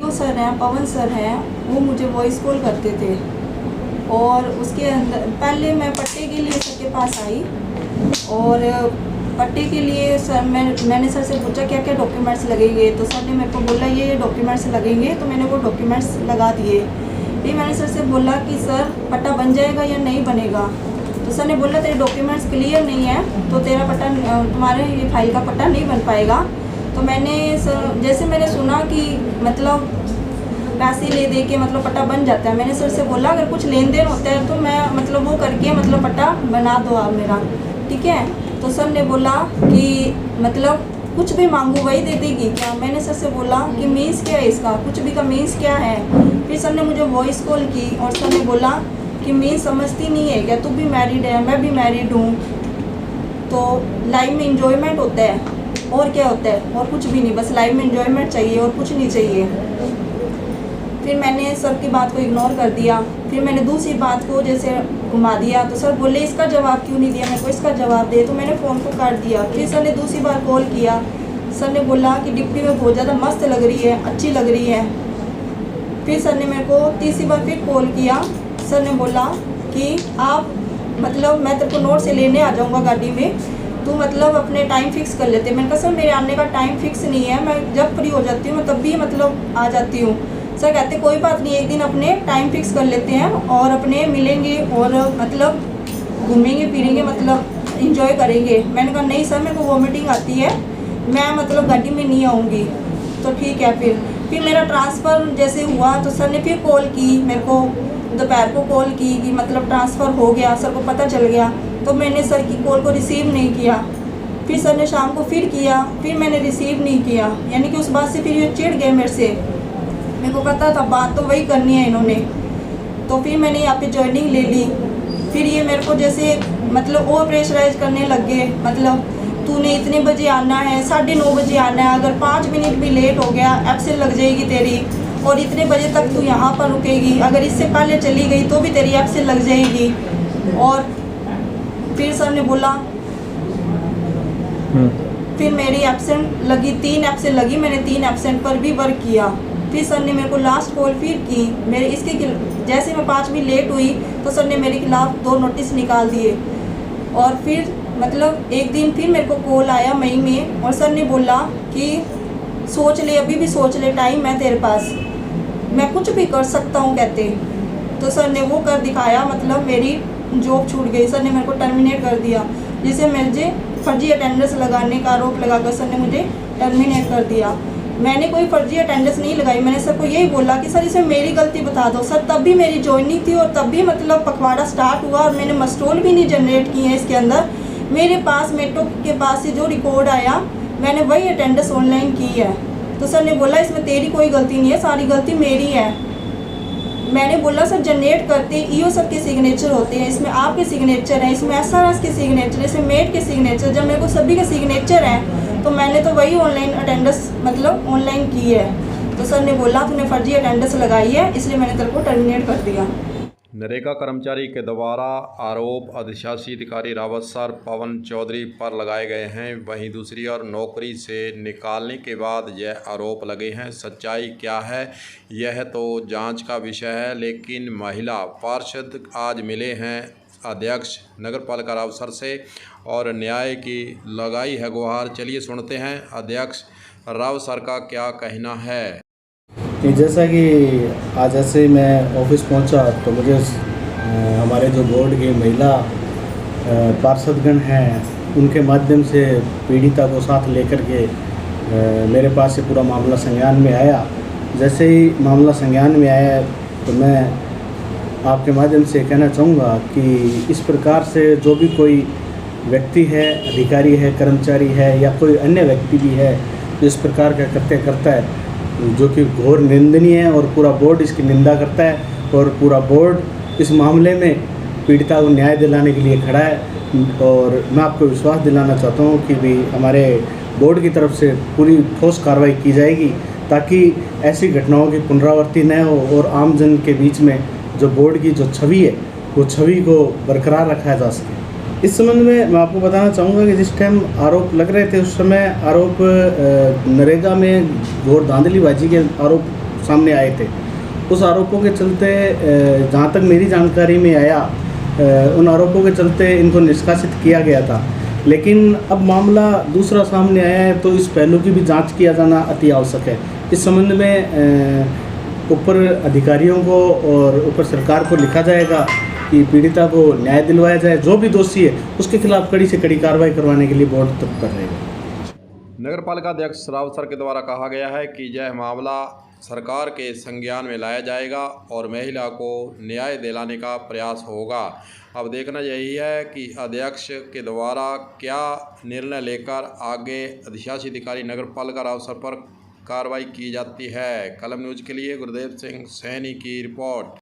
दीपक sir हैं, पवन sir हैं, वो मुझे वॉइस कॉल करते थे। और उसके अंदर पहले मैं पट्टे के लिए सर के पास आई और पट्टे के लिए सर मैंने सर से पूछा क्या क्या डॉक्यूमेंट्स लगेंगे, तो सर ने मेरे को बोला ये डॉक्यूमेंट्स लगेंगे, तो मैंने वो डॉक्यूमेंट्स लगा दिए। फिर मैंने सर से बोला कि सर पट्टा बन जाएगा या नहीं बनेगा, तो सर ने बोला तेरे डॉक्यूमेंट्स क्लियर नहीं है तो तेरा पट्टा, तुम्हारे ये फाइल का पट्टा नहीं बन पाएगा। तो मैंने सर जैसे मैंने सुना कि मतलब पैसे ले दे के मतलब पट्टा बन जाता है, मैंने सर से बोला अगर कुछ लेन देन होता है तो मैं मतलब वो करके मतलब पट्टा बना दो आप मेरा, ठीक है। तो सर ने बोला कि मतलब कुछ भी मांगू वही दे देगी क्या। मैंने सर से बोला कि मीन्स क्या है इसका, कुछ भी का मीन्स क्या है। फिर सर ने मुझे वॉइस कॉल की और सर ने बोला कि मीन्स समझती नहीं है क्या, तू भी मैरिड है मैं भी मैरिड हूँ, तो लाइफ में इंजॉयमेंट होता है और क्या होता है, और कुछ भी नहीं, बस लाइफ में इंजॉयमेंट चाहिए और कुछ नहीं चाहिए। फिर मैंने सर की बात को इग्नोर कर दिया। फिर मैंने दूसरी बात को जैसे घुमा दिया, तो सर बोले इसका जवाब क्यों नहीं दिया मेरे को, इसका जवाब दे, तो मैंने फ़ोन को काट दिया। फिर सर ने दूसरी बार कॉल किया, सर ने बोला कि डिप्टी में बहुत ज़्यादा मस्त लग रही है, अच्छी लग रही है। फिर सर ने मेरे को तीसरी बार फिर कॉल किया, सर ने बोला कि आप मतलब मैं तेरे को नोट से लेने आ जाऊँगा गाड़ी में, तू मतलब अपने टाइम फिक्स कर लेते। मैंने कहा सर मेरे आने का टाइम फिक्स नहीं है, मैं जब फ्री हो जाती हूँ मैं तब भी मतलब आ जाती हूँ। सर कहते कोई बात नहीं, एक दिन अपने टाइम फिक्स कर लेते हैं और अपने मिलेंगे और मतलब घूमेंगे फिरेंगे, मतलब इंजॉय करेंगे। मैंने कहा नहीं सर मेरे को वॉमिटिंग आती है, मैं मतलब गाड़ी में नहीं आऊँगी। तो ठीक है। फिर मेरा ट्रांसफ़र जैसे हुआ तो सर ने फिर कॉल की मेरे को, दोपहर को कॉल की कि मतलब ट्रांसफ़र हो गया, सर को पता चल गया। तो मैंने सर की कॉल को रिसीव नहीं किया। फिर सर ने शाम को फिर किया, फिर मैंने रिसीव नहीं किया, यानी कि उस बात से फिर ये चिढ़ गए मेरे से। मेरे को पता था बात तो वही करनी है इन्होंने। तो फिर मैंने यहाँ पे ज्वाइनिंग ले ली। फिर ये मेरे को जैसे मतलब ओवर प्रेशराइज करने लग गए, मतलब तूने इतने बजे आना है, 9:30 बजे आना है, अगर 5 मिनट भी लेट हो गया एब्सेंट लग जाएगी तेरी, और इतने बजे तक तू यहाँ पर रुकेगी, अगर इससे पहले चली गई तो भी तेरी एब्सेंट लग जाएगी। और फिर सर ने बोला, फिर मेरी एब्सेंट लगी, 3 एब्सेंट लगी, मैंने 3 एब्सेंट पर भी वर्क किया। फिर सर ने मेरे को लास्ट कॉल फिर की, मेरे इसके जैसे मैं 5 मिनट लेट हुई तो सर ने मेरे खिलाफ 2 नोटिस निकाल दिए। और फिर मतलब एक दिन फिर मेरे को कॉल आया मई में, और सर ने बोला कि सोच ले, अभी भी सोच ले, टाइम है तेरे पास, मैं कुछ भी कर सकता हूँ कहते। तो सर ने वो कर दिखाया, मतलब मेरी जॉब छूट गई। सर ने मेरे को टर्मिनेट कर दिया, जिसे मुझे फर्जी अटेंडेंस लगाने का आरोप लगाकर सर ने मुझे टर्मिनेट कर दिया। मैंने कोई फर्जी अटेंडेंस नहीं लगाई, मैंने सर को यही बोला कि सर इसमें मेरी गलती बता दो। सर तब भी मेरी ज्वाइनिंग थी और तब भी मतलब पखवाड़ा स्टार्ट हुआ और मैंने मस्टोल भी नहीं जनरेट किए हैं इसके अंदर। मेरे पास मेट्रो के पास से जो रिकॉर्ड आया मैंने वही अटेंडेंस ऑनलाइन की है। तो सर ने बोला इसमें तेरी कोई गलती नहीं है, सारी गलती मेरी है। मैंने बोला सर जनरेट करते ईओ सर के सिग्नेचर होते हैं, इसमें आपके सिग्नेचर हैं, इसमें एसआरएस के सिग्नेचर, इसमें मेट के सिग्नेचर, जब मेरे को सभी के सिग्नेचर हैं तो मैंने तो वही ऑनलाइन अटेंडेंस मतलब ऑनलाइन की है। तो सर ने बोला तूने फर्जी अटेंडेंस लगाई है इसलिए मैंने तेरे को टर्मिनेट कर दिया। नरेगा कर्मचारी के द्वारा आरोप अधिशासी अधिकारी रावत सर पवन चौधरी पर लगाए गए हैं, वहीं दूसरी ओर नौकरी से निकालने के बाद यह आरोप लगे हैं। सच्चाई क्या है यह तो जांच का विषय है, लेकिन महिला पार्षद आज मिले हैं अध्यक्ष नगर पालिका राव सर से और न्याय की लगाई है गुहार। चलिए सुनते हैं अध्यक्ष राव सर का क्या कहना है। जैसा कि आज ऐसे ही मैं ऑफिस पहुंचा तो मुझे हमारे जो बोर्ड के महिला पार्षदगण हैं उनके माध्यम से पीड़िता को साथ लेकर के मेरे पास से पूरा मामला संज्ञान में आया। जैसे ही मामला संज्ञान में आया तो मैं आपके माध्यम से कहना चाहूँगा कि इस प्रकार से जो भी कोई व्यक्ति है, अधिकारी है, कर्मचारी है या कोई अन्य व्यक्ति भी है जो इस प्रकार का कृत्य करता है जो कि घोर निंदनीय है और पूरा बोर्ड इसकी निंदा करता है और पूरा बोर्ड इस मामले में पीड़िता को न्याय दिलाने के लिए खड़ा है। और मैं आपको विश्वास दिलाना चाहता हूँ कि भी हमारे बोर्ड की तरफ से पूरी ठोस कार्रवाई की जाएगी ताकि ऐसी घटनाओं की पुनरावृत्ति न हो और आम जन के बीच में जो बोर्ड की जो छवि है वो छवि को बरकरार रखा जा सके। इस संबंध में मैं आपको बताना चाहूँगा कि जिस टाइम आरोप लग रहे थे उस समय आरोप नरेगा में घोर धांधलीबाजी के आरोप सामने आए थे। उस आरोपों के चलते जहाँ तक मेरी जानकारी में आया, उन आरोपों के चलते इनको निष्कासित किया गया था। लेकिन अब मामला दूसरा सामने आया है, तो इस पहलू की भी जांच किया जाना अति आवश्यक है। इस संबंध में ऊपर अधिकारियों को और ऊपर सरकार को लिखा जाएगा कि पीड़िता को न्याय दिलवाया जाए। जो भी दोषी है उसके खिलाफ कड़ी से कड़ी कार्रवाई करवाने के लिए बोर्ड तत्पर रहेगा। नगर पालिका अध्यक्ष रावत सर के द्वारा कहा गया है कि यह मामला सरकार के संज्ञान में लाया जाएगा और महिला को न्याय दिलाने का प्रयास होगा। अब देखना यही है कि अध्यक्ष के द्वारा क्या निर्णय लेकर आगे अधिशासी अधिकारी नगर पालिका रावत सर पर कार्रवाई की जाती है। कलम न्यूज़ के लिए गुरुदेव सिंह सैनी की रिपोर्ट।